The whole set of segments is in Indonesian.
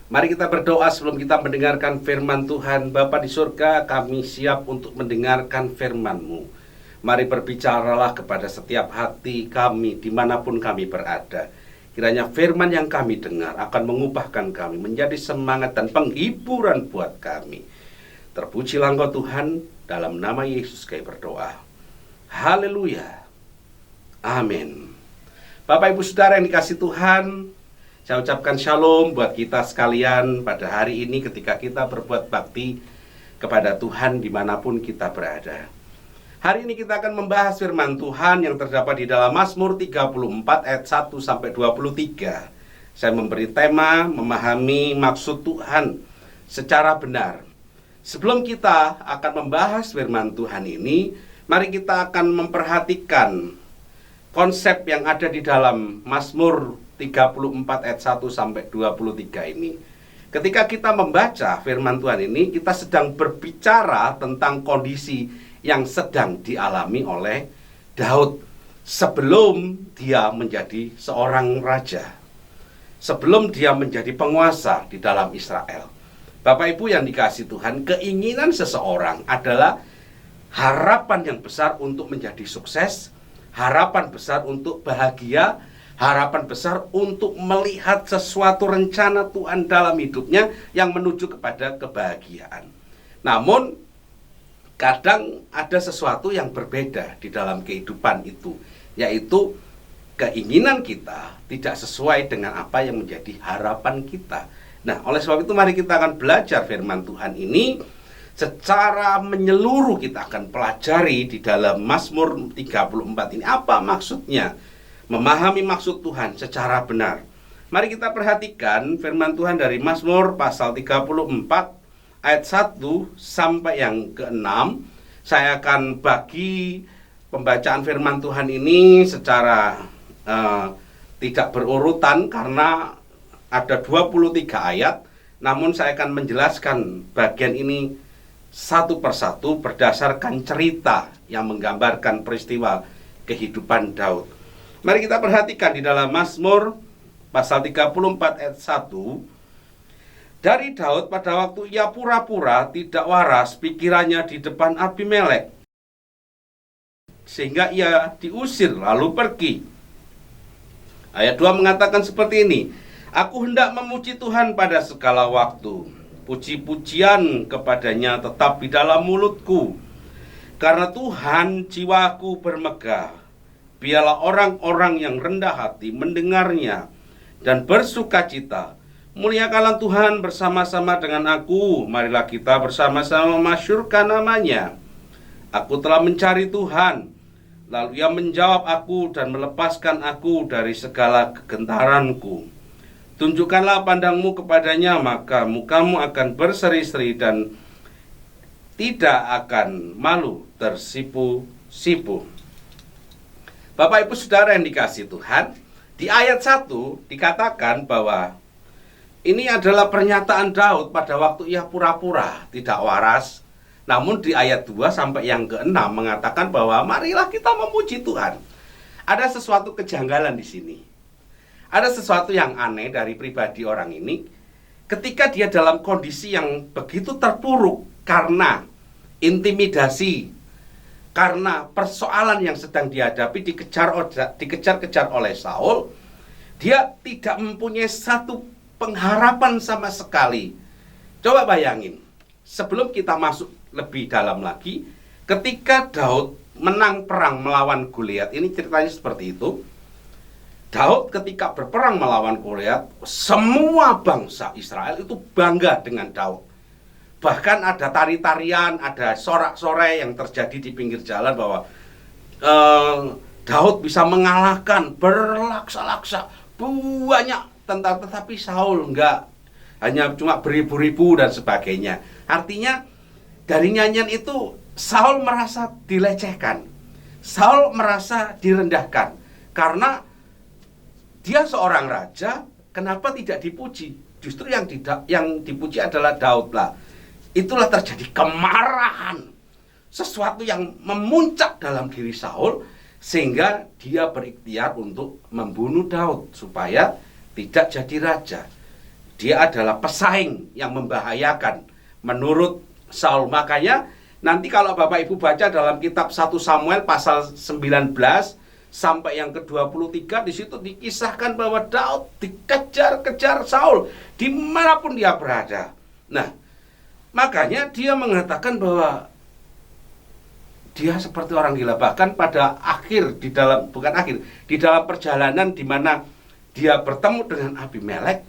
Mari kita berdoa sebelum kita mendengarkan firman Tuhan. Bapa di surga, kami siap untuk mendengarkan firman-Mu. Mari berbicaralah kepada setiap hati kami dimanapun kami berada. Kiranya firman yang kami dengar akan mengubahkan kami menjadi semangat dan penghiburan buat kami. Terpujilah Engkau Tuhan, dalam nama Yesus kami berdoa. Haleluya. Amin. Bapak Ibu Saudara yang dikasih Tuhan, saya ucapkan shalom buat kita sekalian pada hari ini ketika kita berbuat bakti kepada Tuhan dimanapun kita berada. Hari ini kita akan membahas firman Tuhan yang terdapat di dalam Mazmur 34 ayat 1-23. Saya memberi tema memahami maksud Tuhan secara benar. Sebelum kita akan membahas firman Tuhan ini, mari kita akan memperhatikan konsep yang ada di dalam Mazmur 34 ayat 1-23 ini. Ketika kita membaca firman Tuhan ini, kita sedang berbicara tentang kondisi yang sedang dialami oleh Daud sebelum dia menjadi seorang raja, sebelum dia menjadi penguasa di dalam Israel. Bapak Ibu yang dikasihi Tuhan, keinginan seseorang adalah harapan yang besar untuk menjadi sukses, harapan besar untuk bahagia, harapan besar untuk melihat sesuatu rencana Tuhan dalam hidupnya yang menuju kepada kebahagiaan. Namun, kadang ada sesuatu yang berbeda di dalam kehidupan itu, yaitu keinginan kita tidak sesuai dengan apa yang menjadi harapan kita. Nah, oleh sebab itu mari kita akan belajar firman Tuhan ini secara menyeluruh. Kita akan pelajari di dalam Mazmur 34 ini apa maksudnya memahami maksud Tuhan secara benar. Mari kita perhatikan firman Tuhan dari Mazmur pasal 34 ayat 1 sampai yang ke-6. Saya akan bagi pembacaan firman Tuhan ini secara tidak berurutan karena ada 23 ayat. Namun saya akan menjelaskan bagian ini satu persatu berdasarkan cerita yang menggambarkan peristiwa kehidupan Daud. Mari kita perhatikan di dalam Mazmur pasal 34 ayat 1. Dari Daud pada waktu ia pura-pura tidak waras pikirannya di depan Abimelek, sehingga ia diusir lalu pergi. Ayat 2 mengatakan seperti ini: Aku hendak memuji Tuhan pada segala waktu, puji-pujian kepadanya tetap di dalam mulutku. Karena Tuhan jiwaku bermegah. Biarlah orang-orang yang rendah hati mendengarnya dan bersukacita. Muliakanlah Tuhan bersama-sama dengan aku. Marilah kita bersama-sama masyurkan namanya. Aku telah mencari Tuhan, lalu ia menjawab aku dan melepaskan aku dari segala kegentaranku. Tunjukkanlah pandangmu kepadanya, maka mukamu akan berseri-seri dan tidak akan malu tersipu-sipu. Bapak Ibu Saudara yang dikasihi Tuhan, di ayat 1 dikatakan bahwa ini adalah pernyataan Daud pada waktu ia pura-pura tidak waras. Namun di ayat 2 sampai yang ke-6 mengatakan bahwa marilah kita memuji Tuhan. Ada sesuatu kejanggalan di sini. Ada sesuatu yang aneh dari pribadi orang ini ketika dia dalam kondisi yang begitu terpuruk karena intimidasi, karena persoalan yang sedang dihadapi, dikejar-kejar oleh Saul. Dia tidak mempunyai satu pengharapan sama sekali. Coba bayangin, sebelum kita masuk lebih dalam lagi, ketika Daud menang perang melawan Goliat, ini ceritanya seperti itu. Daud ketika berperang melawan Goliat, semua bangsa Israel itu bangga dengan Daud. Bahkan ada tari-tarian, ada sorak-sorai yang terjadi di pinggir jalan bahwa Daud bisa mengalahkan berlaksa-laksa banyak tentara, tetapi Saul enggak, hanya cuma beribu-ribu dan sebagainya. Artinya dari nyanyian itu Saul merasa dilecehkan, Saul merasa direndahkan karena dia seorang raja, kenapa tidak dipuji? Justru yang dipuji adalah Daud lah. Itulah terjadi kemarahan, sesuatu yang memuncak dalam diri Saul, sehingga dia berikhtiar untuk membunuh Daud supaya tidak jadi raja. Dia adalah pesaing yang membahayakan menurut Saul. Makanya nanti kalau Bapak Ibu baca dalam kitab 1 Samuel pasal 19 sampai yang ke-23, di situ dikisahkan bahwa Daud dikejar-kejar Saul dimanapun dia berada. Nah, makanya dia mengatakan bahwa dia seperti orang gila. Bahkan pada akhir, di dalam perjalanan di mana dia bertemu dengan Abimelek,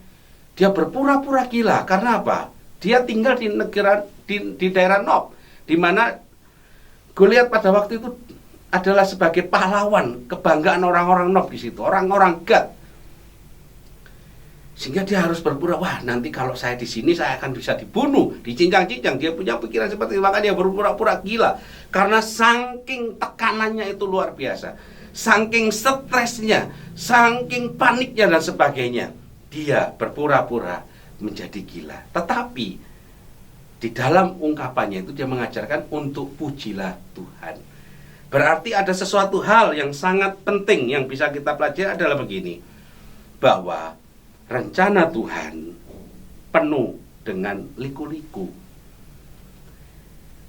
dia berpura-pura gila. Karena apa? Dia tinggal di daerah Nob, di mana Goliat pada waktu itu adalah sebagai pahlawan, kebanggaan orang-orang Nob di situ, orang-orang Gad. Sehingga dia harus berpura, wah nanti kalau saya di sini saya akan bisa dibunuh, dicincang-cincang. Dia punya pikiran seperti itu, makanya dia berpura-pura gila. Karena saking tekanannya itu luar biasa, saking stresnya, saking paniknya dan sebagainya, dia berpura-pura menjadi gila. Tetapi di dalam ungkapannya itu dia mengajarkan untuk pujilah Tuhan. Berarti ada sesuatu hal yang sangat penting yang bisa kita pelajari adalah begini, bahwa rencana Tuhan penuh dengan liku-liku.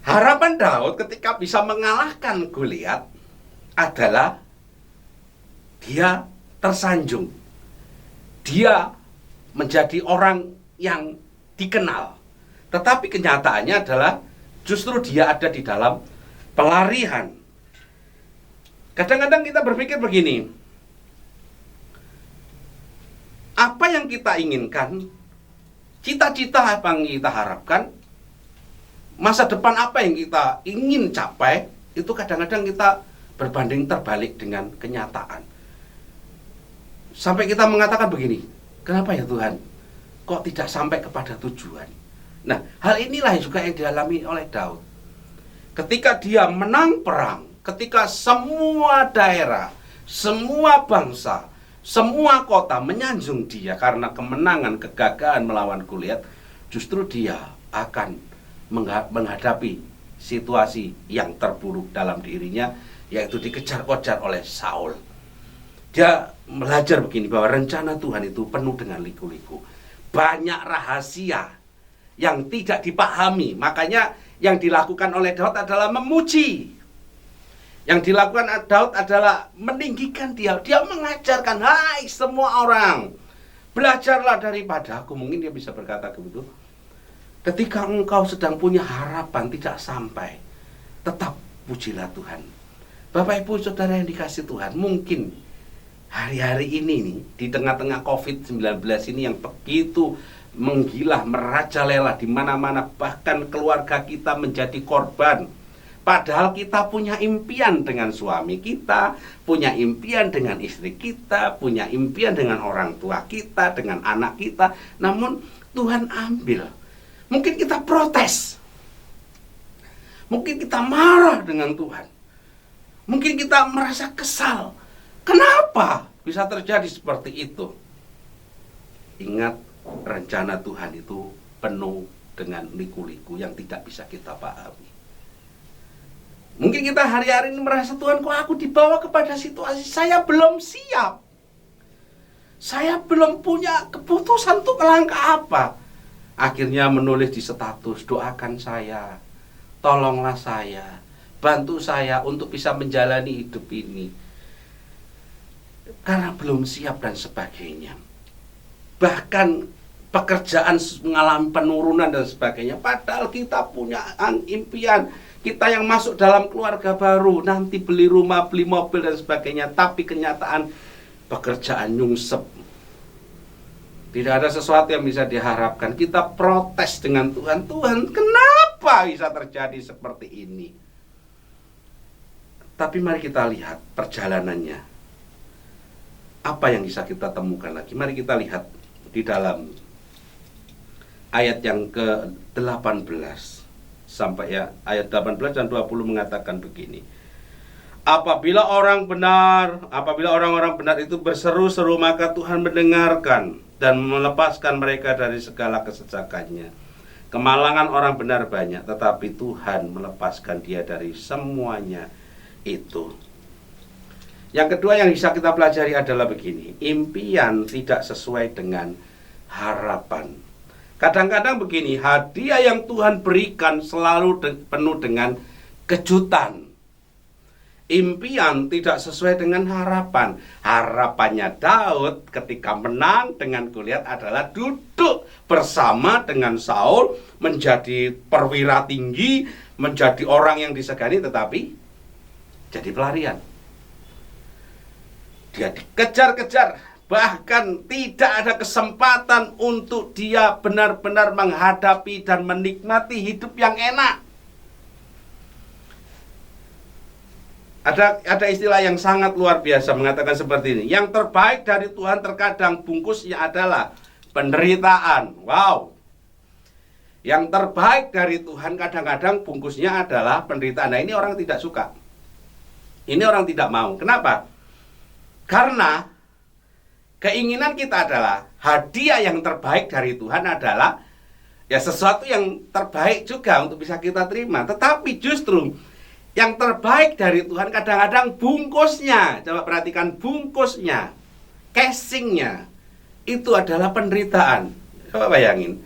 Harapan Daud ketika bisa mengalahkan Goliat adalah dia tersanjung. Dia menjadi orang yang dikenal. Tetapi kenyataannya adalah justru dia ada di dalam pelarian. Kadang-kadang kita berpikir begini, apa yang kita inginkan, cita-cita apa yang kita harapkan, masa depan apa yang kita ingin capai, itu kadang-kadang kita berbanding terbalik dengan kenyataan. Sampai kita mengatakan begini, kenapa ya Tuhan, kok tidak sampai kepada tujuan? Nah, hal inilah juga yang dialami oleh Daud. Ketika dia menang perang, ketika semua daerah, semua bangsa, semua kota menyanjung dia karena kemenangan, kegagahan melawan Goliat, justru dia akan menghadapi situasi yang terburuk dalam dirinya, yaitu dikejar-kejar oleh Saul. Dia belajar begini, bahwa rencana Tuhan itu penuh dengan liku-liku. Banyak rahasia yang tidak dipahami. Makanya yang dilakukan oleh Daud adalah memuji. Yang dilakukan Daud adalah meninggikan dia. Dia mengajarkan, hai semua orang, belajarlah daripada aku. Mungkin dia bisa berkata begitu. Ketika engkau sedang punya harapan tidak sampai, tetap pujilah Tuhan. Bapak Ibu Saudara yang dikasih Tuhan, mungkin hari-hari ini nih, di tengah-tengah COVID-19 ini yang begitu menggila, merajalela di mana-mana, bahkan keluarga kita menjadi korban. Padahal kita punya impian dengan suami kita, punya impian dengan istri kita, punya impian dengan orang tua kita, dengan anak kita. Namun Tuhan ambil. Mungkin kita protes. Mungkin kita marah dengan Tuhan. Mungkin kita merasa kesal. Kenapa bisa terjadi seperti itu? Ingat, rencana Tuhan itu penuh dengan liku-liku yang tidak bisa kita pahami. Mungkin kita hari-hari ini merasa, Tuhan kok aku dibawa kepada situasi saya belum siap. Saya belum punya keputusan untuk melangkah apa. Akhirnya menulis di status, doakan saya, tolonglah saya, bantu saya untuk bisa menjalani hidup ini. Karena belum siap dan sebagainya. Bahkan pekerjaan mengalami penurunan dan sebagainya. Padahal kita punya impian. Kita yang masuk dalam keluarga baru, nanti beli rumah, beli mobil dan sebagainya. Tapi kenyataan pekerjaan nyungsep. Tidak ada sesuatu yang bisa diharapkan. Kita protes dengan Tuhan. Tuhan, kenapa bisa terjadi seperti ini? Tapi mari kita lihat perjalanannya. Apa yang bisa kita temukan lagi? Mari kita lihat di dalam ayat yang ke-18 sampai ayat 18 dan 20 mengatakan begini. Apabila orang-orang benar itu berseru-seru, maka Tuhan mendengarkan dan melepaskan mereka dari segala kesesakannya. Kemalangan orang benar banyak, tetapi Tuhan melepaskan dia dari semuanya itu. Yang kedua yang bisa kita pelajari adalah begini. Impian tidak sesuai dengan harapan. Kadang-kadang begini, hadiah yang Tuhan berikan selalu penuh dengan kejutan. Impian tidak sesuai dengan harapan. Harapannya Daud ketika menang dengan Goliat adalah duduk bersama dengan Saul, menjadi perwira tinggi, menjadi orang yang disegani, tetapi jadi pelarian. Dia dikejar-kejar. Bahkan tidak ada kesempatan untuk dia benar-benar menghadapi dan menikmati hidup yang enak. Ada istilah yang sangat luar biasa mengatakan seperti ini. Yang terbaik dari Tuhan terkadang bungkusnya adalah penderitaan. Wow. Yang terbaik dari Tuhan kadang-kadang bungkusnya adalah penderitaan. Nah, ini orang tidak suka. Ini orang tidak mau. Kenapa? Karena keinginan kita adalah hadiah yang terbaik dari Tuhan adalah ya sesuatu yang terbaik juga untuk bisa kita terima. Tetapi justru yang terbaik dari Tuhan kadang-kadang bungkusnya, coba perhatikan bungkusnya, casingnya, itu adalah penderitaan. Coba bayangin.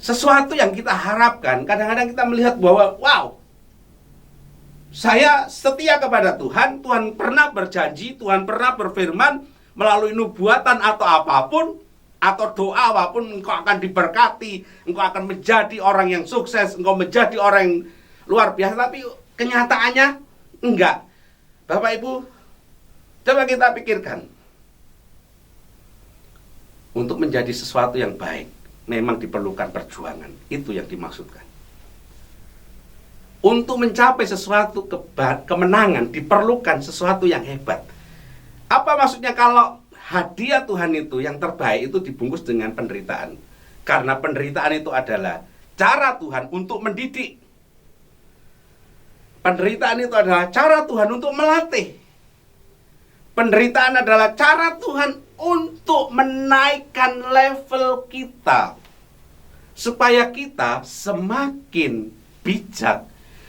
Sesuatu yang kita harapkan, kadang-kadang kita melihat bahwa wow, saya setia kepada Tuhan, Tuhan pernah berjanji, Tuhan pernah berfirman melalui nubuatan atau apapun, atau doa apapun, engkau akan diberkati, engkau akan menjadi orang yang sukses, engkau menjadi orang yang luar biasa. Tapi kenyataannya enggak. Bapak Ibu, coba kita pikirkan. Untuk menjadi sesuatu yang baik, memang diperlukan perjuangan. Itu yang dimaksudkan. Untuk mencapai sesuatu kemenangan diperlukan sesuatu yang hebat. Apa maksudnya kalau hadiah Tuhan itu yang terbaik itu dibungkus dengan penderitaan? Karena penderitaan itu adalah cara Tuhan untuk mendidik. Penderitaan itu adalah cara Tuhan untuk melatih. Penderitaan adalah cara Tuhan untuk menaikkan level kita, supaya kita semakin bijak,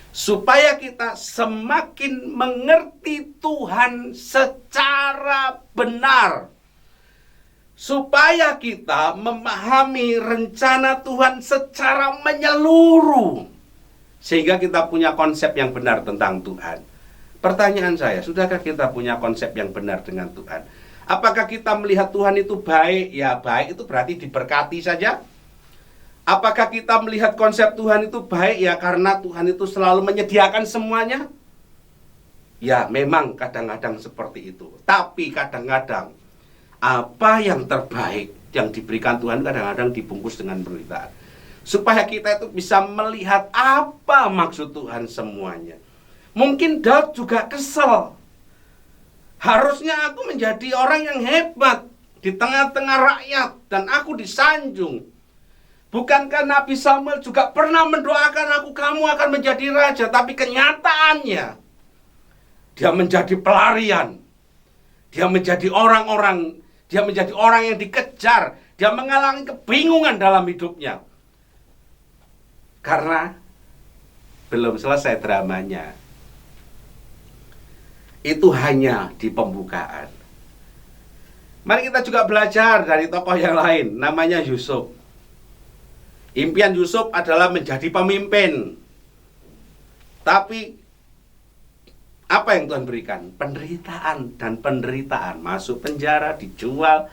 supaya kita semakin mengerti Tuhan secara benar, supaya kita memahami rencana Tuhan secara menyeluruh, sehingga kita punya konsep yang benar tentang Tuhan. Pertanyaan saya, sudahkah kita punya konsep yang benar dengan Tuhan? Apakah kita melihat Tuhan itu baik? Ya, baik itu berarti diberkati saja. Apakah kita melihat konsep Tuhan itu baik ya karena Tuhan itu selalu menyediakan semuanya? Ya, memang kadang-kadang seperti itu. Tapi kadang-kadang apa yang terbaik yang diberikan Tuhan kadang-kadang dibungkus dengan penderitaan, supaya kita itu bisa melihat apa maksud Tuhan semuanya. Mungkin Daud juga kesel. Harusnya aku menjadi orang yang hebat di tengah-tengah rakyat dan aku disanjung. Bukankah Nabi Samuel juga pernah mendoakan aku, kamu akan menjadi raja? Tapi kenyataannya dia menjadi pelarian. Dia menjadi orang yang dikejar. Dia mengalami kebingungan dalam hidupnya. Karena belum selesai dramanya. Itu hanya di pembukaan. Mari kita juga belajar dari tokoh yang lain, namanya Yusuf. Impian Yusuf adalah menjadi pemimpin. Tapi apa yang Tuhan berikan? Penderitaan dan penderitaan. Masuk penjara, dijual,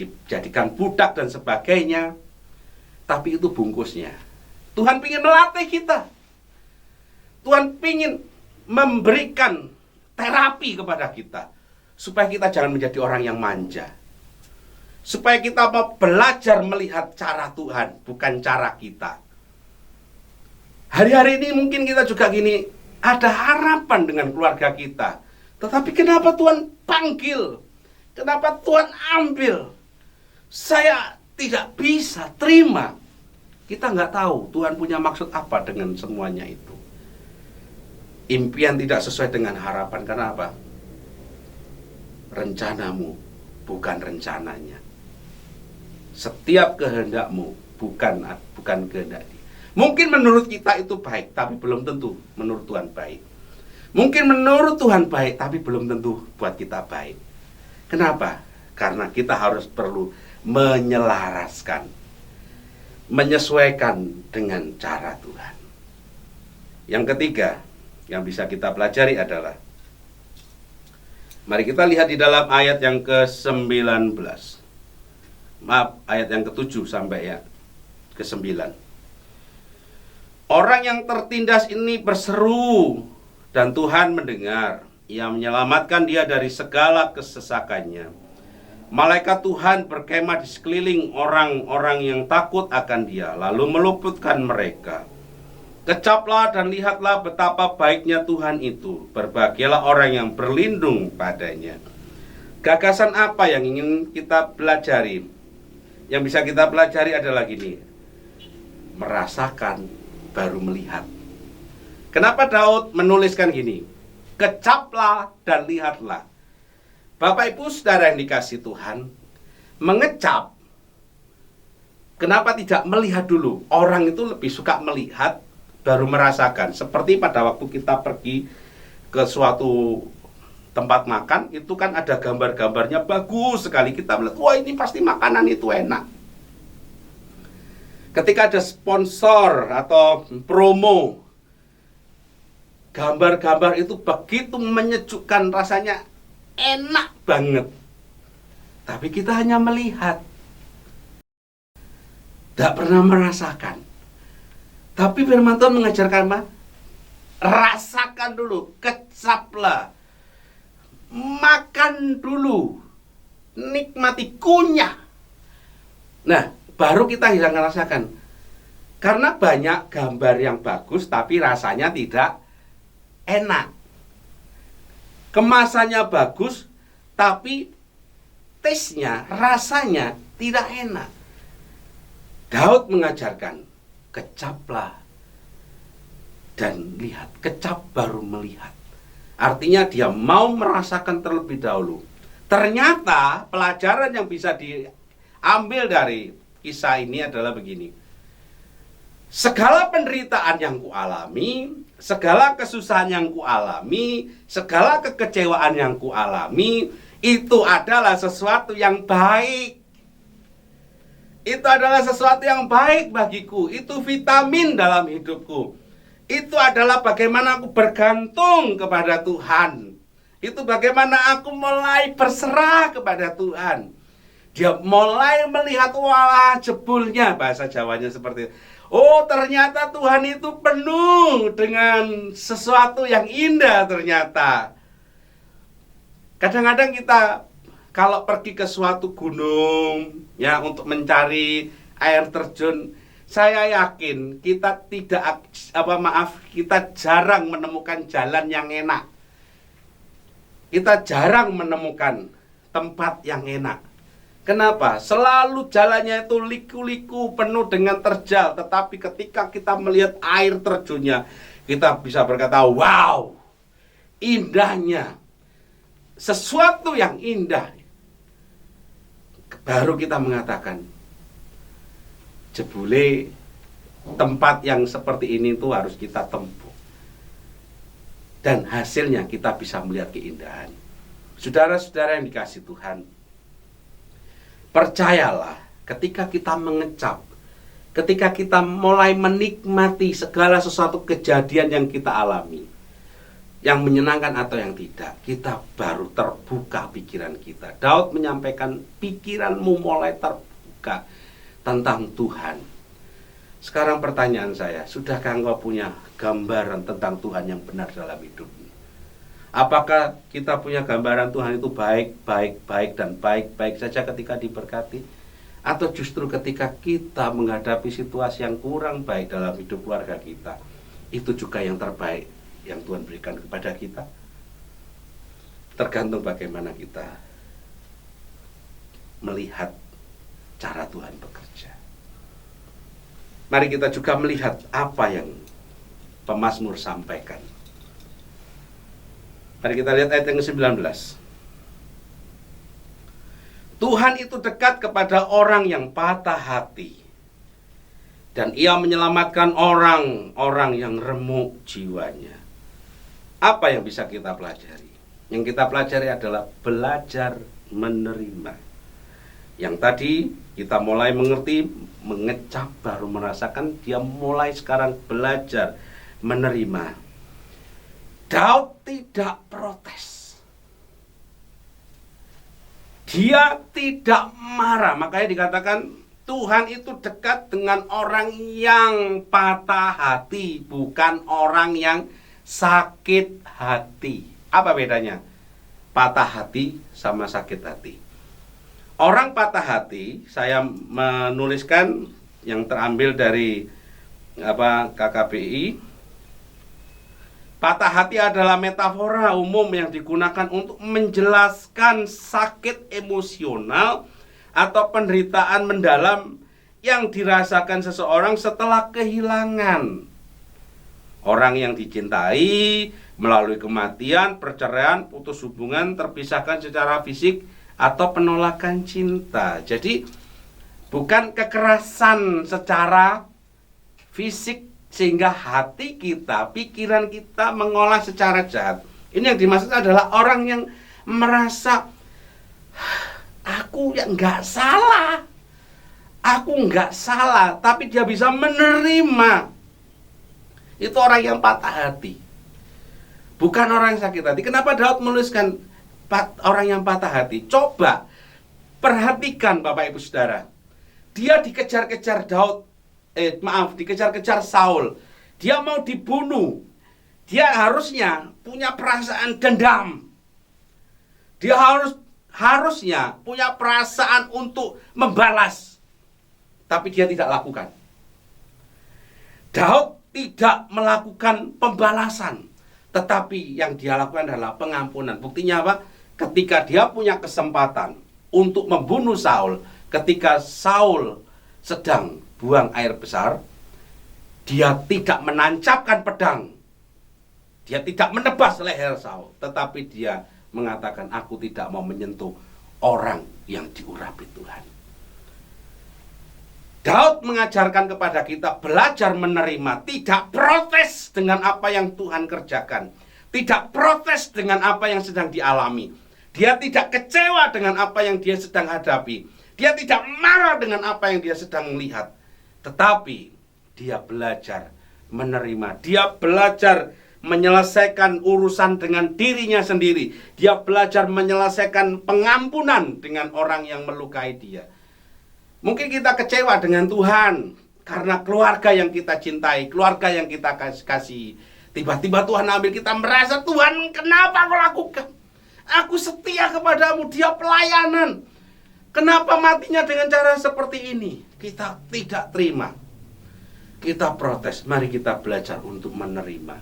dijadikan budak dan sebagainya. Tapi itu bungkusnya. Tuhan ingin melatih kita. Tuhan ingin memberikan terapi kepada kita, supaya kita jangan menjadi orang yang manja, supaya kita mau belajar melihat cara Tuhan, bukan cara kita. Hari-hari ini mungkin kita juga gini, ada harapan dengan keluarga kita, tetapi kenapa Tuhan panggil? Kenapa Tuhan ambil? Saya tidak bisa terima. Kita nggak tahu Tuhan punya maksud apa dengan semuanya itu. Impian tidak sesuai dengan harapan. Karena apa? Rencanamu bukan rencananya. Setiap kehendakmu bukan kehendak Dia. Mungkin menurut kita itu baik, tapi belum tentu menurut Tuhan baik. Mungkin menurut Tuhan baik, tapi belum tentu buat kita baik. Kenapa? Karena kita perlu menyelaraskan, menyesuaikan dengan cara Tuhan. Yang ketiga yang bisa kita pelajari adalah, mari kita lihat di dalam ayat yang ke-19. Maaf, ayat yang ke-7 sampai ya ke-9. Orang yang tertindas ini berseru dan Tuhan mendengar. Ia menyelamatkan dia dari segala kesesakannya. Malaikat Tuhan berkemah di sekeliling orang-orang yang takut akan dia, lalu meluputkan mereka. Kecaplah dan lihatlah betapa baiknya Tuhan itu. Berbahagialah orang yang berlindung padanya. Gagasan apa yang ingin kita pelajari? Yang bisa kita pelajari adalah gini: merasakan baru melihat. Kenapa Daud menuliskan gini? Kecaplah dan lihatlah. Bapak Ibu Saudara yang dikasihi Tuhan, mengecap, kenapa tidak melihat dulu? Orang itu lebih suka melihat baru merasakan. Seperti pada waktu kita pergi ke suatu tempat makan, itu kan ada gambar-gambarnya bagus sekali. Kita melihat, wah ini pasti makanan itu enak. Ketika ada sponsor atau promo, gambar-gambar itu begitu menyejukkan, rasanya enak banget. Tapi kita hanya melihat, tidak pernah merasakan. Tapi firman Tuhan mengajarkan apa? Rasakan dulu, kecaplah, makan dulu, nikmati, kunyah. Nah, baru kita bisa merasakan. Karena banyak gambar yang bagus tapi rasanya tidak enak. Kemasannya bagus tapi taste-nya, rasanya tidak enak. Daud mengajarkan, kecaplah dan lihat. Kecap baru melihat. Artinya dia mau merasakan terlebih dahulu. Ternyata pelajaran yang bisa diambil dari kisah ini adalah begini: segala penderitaan yang kualami, segala kesusahan yang kualami, segala kekecewaan yang kualami, itu adalah sesuatu yang baik. Itu adalah sesuatu yang baik bagiku. Itu vitamin dalam hidupku. Itu adalah bagaimana aku bergantung kepada Tuhan. Itu bagaimana aku mulai berserah kepada Tuhan. Dia mulai melihat, wah jebulnya, bahasa Jawanya seperti itu. Oh, ternyata Tuhan itu penuh dengan sesuatu yang indah ternyata. Kadang-kadang kita kalau pergi ke suatu gunung ya untuk mencari air terjun, saya yakin kita kita jarang menemukan jalan yang enak. Kita jarang menemukan tempat yang enak. Kenapa? Selalu jalannya itu liku-liku, penuh dengan terjal. Tetapi ketika kita melihat air terjunnya, kita bisa berkata, wow, indahnya. Sesuatu yang indah. Baru kita mengatakan, jebule tempat yang seperti ini itu harus kita tempuh. Dan hasilnya kita bisa melihat keindahan. Saudara-saudara yang dikasihi Tuhan, percayalah, ketika kita mengecap, ketika kita mulai menikmati segala sesuatu kejadian yang kita alami, yang menyenangkan atau yang tidak, kita baru terbuka pikiran kita. Daud menyampaikan, pikiranmu mulai terbuka tentang Tuhan. Sekarang pertanyaan saya, sudahkah engkau punya gambaran tentang Tuhan yang benar dalam hidupmu? Apakah kita punya gambaran Tuhan itu baik dan baik saja ketika diberkati? Atau justru ketika kita menghadapi situasi yang kurang baik dalam hidup keluarga kita, itu juga yang terbaik yang Tuhan berikan kepada kita? Tergantung bagaimana kita melihat cara Tuhan bekerja. Mari kita juga melihat apa yang pemazmur sampaikan. Mari kita lihat ayat yang ke-19. Tuhan itu dekat kepada orang yang patah hati, dan ia menyelamatkan orang-orang yang remuk jiwanya. Apa yang bisa kita pelajari? Yang kita pelajari adalah belajar menerima. Yang tadi kita mulai mengerti, mengecap, baru merasakan, dia mulai sekarang belajar menerima. Daud tidak protes. Dia tidak marah. Makanya dikatakan Tuhan itu dekat dengan orang yang patah hati, bukan orang yang sakit hati. Apa bedanya? Patah hati sama sakit hati. Orang patah hati, saya menuliskan yang terambil dari KKBI. Patah hati adalah metafora umum yang digunakan untuk menjelaskan sakit emosional atau penderitaan mendalam yang dirasakan seseorang setelah kehilangan orang yang dicintai melalui kematian, perceraian, putus hubungan, terpisahkan secara fisik, atau penolakan cinta. Jadi bukan kekerasan secara fisik sehingga hati kita, pikiran kita mengolah secara jahat. Ini yang dimaksud adalah orang yang merasa aku yang nggak salah, tapi dia bisa menerima. Itu orang yang patah hati, bukan orang yang sakit hati. Kenapa Daud menuliskan orang yang patah hati? Coba perhatikan Bapak Ibu Saudara. Dia dikejar-kejar dikejar-kejar Saul. Dia mau dibunuh. Dia harusnya punya perasaan dendam. Dia harusnya punya perasaan untuk membalas. Tapi dia tidak lakukan. Daud tidak melakukan pembalasan. Tetapi yang dia lakukan adalah pengampunan. Buktinya apa? Ketika dia punya kesempatan untuk membunuh Saul, ketika Saul sedang buang air besar, dia tidak menancapkan pedang, dia tidak menebas leher Saul, tetapi dia mengatakan, aku tidak mau menyentuh orang yang diurapi Tuhan. Daud mengajarkan kepada kita belajar menerima, tidak protes dengan apa yang Tuhan kerjakan, tidak protes dengan apa yang sedang dialami. Dia tidak kecewa dengan apa yang dia sedang hadapi. Dia tidak marah dengan apa yang dia sedang melihat. Tetapi dia belajar menerima. Dia belajar menyelesaikan urusan dengan dirinya sendiri. Dia belajar menyelesaikan pengampunan dengan orang yang melukai dia. Mungkin kita kecewa dengan Tuhan karena keluarga yang kita cintai, keluarga yang kita kasih. Tiba-tiba Tuhan ambil, kita merasa, Tuhan kenapa kau lakukan? Aku setia kepadamu, dia pelayanan. Kenapa matinya dengan cara seperti ini? Kita tidak terima. Kita protes. Mari kita belajar untuk menerima.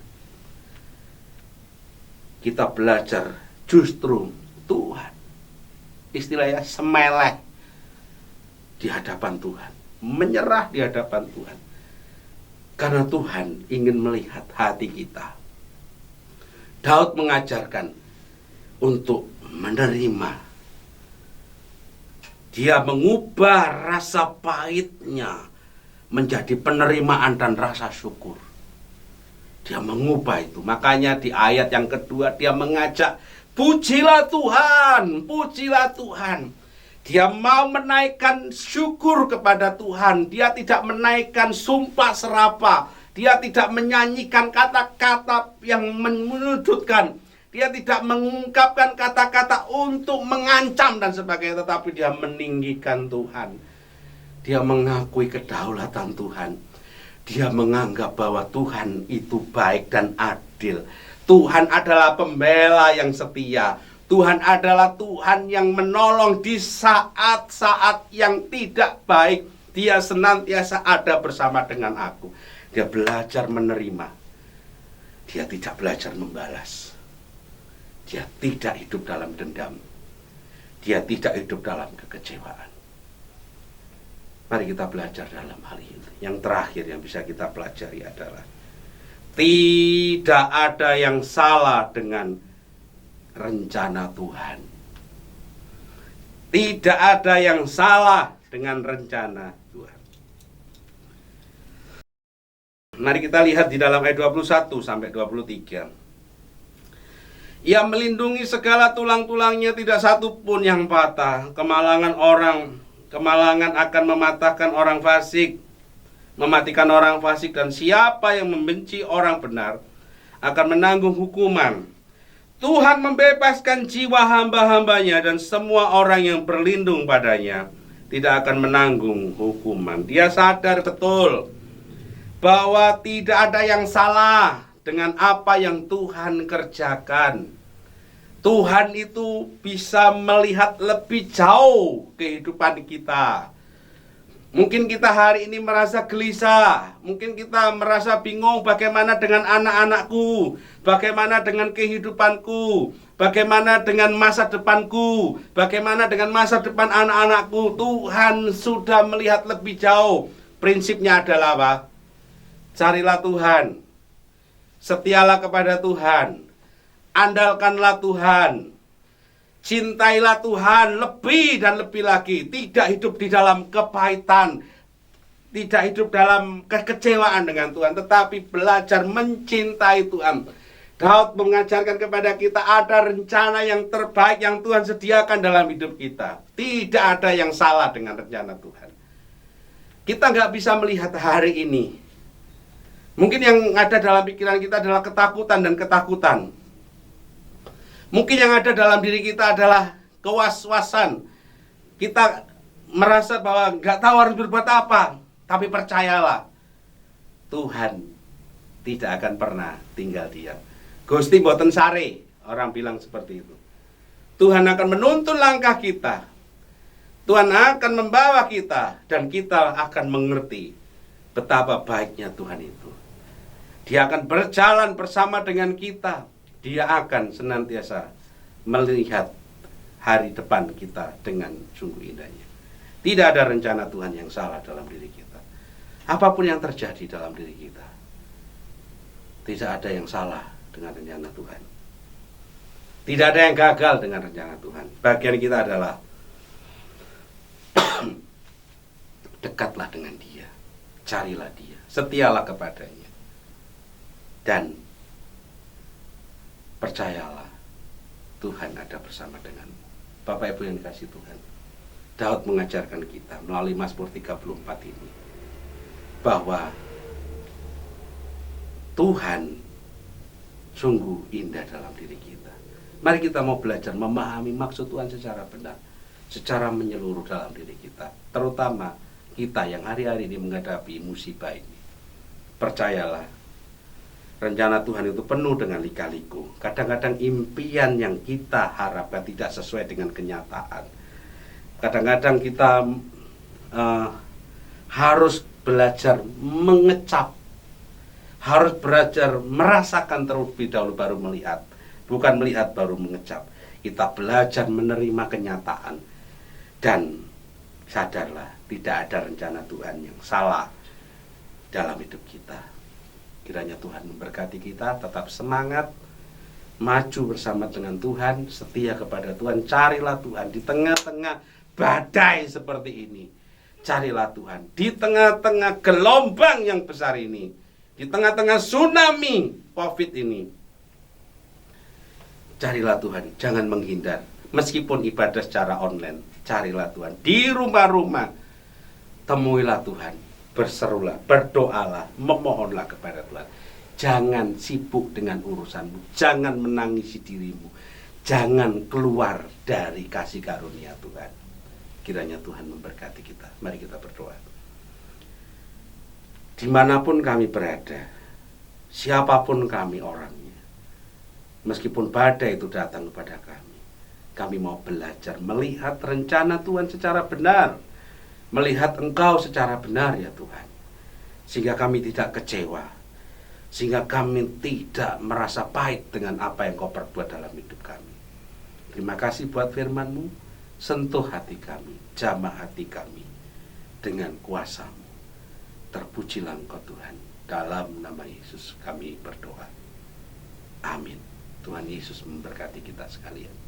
Kita belajar justru Tuhan, istilahnya semeleh di hadapan Tuhan, menyerah di hadapan Tuhan. Karena Tuhan ingin melihat hati kita. Daud mengajarkan untuk menerima. Dia mengubah rasa pahitnya menjadi penerimaan dan rasa syukur. Dia mengubah itu. Makanya di ayat yang kedua dia mengajak, pujilah Tuhan, pujilah Tuhan. Dia mau menaikkan syukur kepada Tuhan. Dia tidak menaikkan sumpah serapah. Dia tidak menyanyikan kata-kata yang menyudutkan. Dia tidak mengungkapkan kata-kata untuk mengancam dan sebagainya, tetapi dia meninggikan Tuhan. Dia mengakui kedaulatan Tuhan. Dia menganggap bahwa Tuhan itu baik dan adil. Tuhan adalah pembela yang setia. Tuhan adalah Tuhan yang menolong di saat-saat yang tidak baik. Dia senantiasa ada bersama dengan aku. Dia belajar menerima. Dia tidak belajar membalas. Dia tidak hidup dalam dendam. Dia tidak hidup dalam kekecewaan. Mari kita belajar dalam hal ini. Yang terakhir yang bisa kita pelajari adalah tidak ada yang salah dengan rencana Tuhan. Tidak ada yang salah dengan rencana Tuhan. Mari kita lihat di dalam ayat 21 sampai 23. Ia melindungi segala tulang-tulangnya, tidak satu pun yang patah. Kemalangan orang Kemalangan akan mematahkan orang fasik, mematikan orang fasik, dan siapa yang membenci orang benar akan menanggung hukuman. Tuhan membebaskan jiwa hamba-hambanya, dan semua orang yang berlindung padanya tidak akan menanggung hukuman. Dia sadar betul bahwa tidak ada yang salah dengan apa yang Tuhan kerjakan. Tuhan itu bisa melihat lebih jauh kehidupan kita. Mungkin kita hari ini merasa gelisah, mungkin kita merasa bingung bagaimana dengan anak-anakku, bagaimana dengan kehidupanku, bagaimana dengan masa depanku, bagaimana dengan masa depan anak-anakku. Tuhan sudah melihat lebih jauh. Prinsipnya adalah apa? Carilah Tuhan, setialah kepada Tuhan, andalkanlah Tuhan, cintailah Tuhan lebih dan lebih lagi. Tidak hidup di dalam kepahitan, tidak hidup dalam kekecewaan dengan Tuhan, tetapi belajar mencintai Tuhan. Daud mengajarkan kepada kita ada rencana yang terbaik yang Tuhan sediakan dalam hidup kita. Tidak ada yang salah dengan rencana Tuhan. Kita nggak bisa melihat hari ini. Mungkin yang ada dalam pikiran kita adalah ketakutan dan ketakutan. Mungkin yang ada dalam diri kita adalah kewas-wasan. Kita merasa bahwa nggak tahu harus berbuat apa. Tapi percayalah, Tuhan tidak akan pernah tinggal diam. Gusti mboten sare, orang bilang seperti itu. Tuhan akan menuntun langkah kita. Tuhan akan membawa kita, dan kita akan mengerti betapa baiknya Tuhan itu. Dia akan berjalan bersama dengan kita. Dia akan senantiasa melihat hari depan kita dengan sungguh indahnya. Tidak ada rencana Tuhan yang salah dalam diri kita. Apapun yang terjadi dalam diri kita, tidak ada yang salah dengan rencana Tuhan. Tidak ada yang gagal dengan rencana Tuhan. Bagian kita adalah dekatlah dengan Dia, carilah Dia, setialah kepadanya, dan percayalah, Tuhan ada bersama denganmu. Bapak Ibu yang dikasihi Tuhan, Daud mengajarkan kita melalui Mazmur 34 ini bahwa Tuhan sungguh indah dalam diri kita. Mari kita mau belajar memahami maksud Tuhan secara benar, secara menyeluruh dalam diri kita. Terutama kita yang hari-hari ini menghadapi musibah ini. Percayalah, rencana Tuhan itu penuh dengan lika-liku. Kadang-kadang impian yang kita harapkan tidak sesuai dengan kenyataan. Kadang-kadang kita harus belajar mengecap, harus belajar merasakan terlebih dahulu baru melihat. Bukan melihat baru mengecap. Kita belajar menerima kenyataan. Dan sadarlah, tidak ada rencana Tuhan yang salah dalam hidup kita. Kiranya Tuhan memberkati kita, tetap semangat, maju bersama dengan Tuhan, setia kepada Tuhan. Carilah Tuhan di tengah-tengah badai seperti ini. Carilah Tuhan di tengah-tengah gelombang yang besar ini, di tengah-tengah tsunami COVID ini. Carilah Tuhan, jangan menghindar. Meskipun ibadah secara online, carilah Tuhan di rumah-rumah. Temuilah Tuhan, berserulah, berdoalah, memohonlah kepada Tuhan. Jangan sibuk dengan urusanmu, jangan menangisi dirimu, jangan keluar dari kasih karunia Tuhan. Kiranya Tuhan memberkati kita. Mari kita berdoa. Dimanapun kami berada, siapapun kami orangnya, meskipun badai itu datang kepada kami mau belajar melihat rencana Tuhan secara benar, melihat Engkau secara benar ya Tuhan, sehingga kami tidak kecewa, sehingga kami tidak merasa pahit dengan apa yang Kau perbuat dalam hidup kami. Terima kasih buat firman-Mu. Sentuh hati kami, jamah hati kami dengan kuasa-Mu. Terpujilah Engkau Tuhan. Dalam nama Yesus kami berdoa. Amin. Tuhan Yesus memberkati kita sekalian.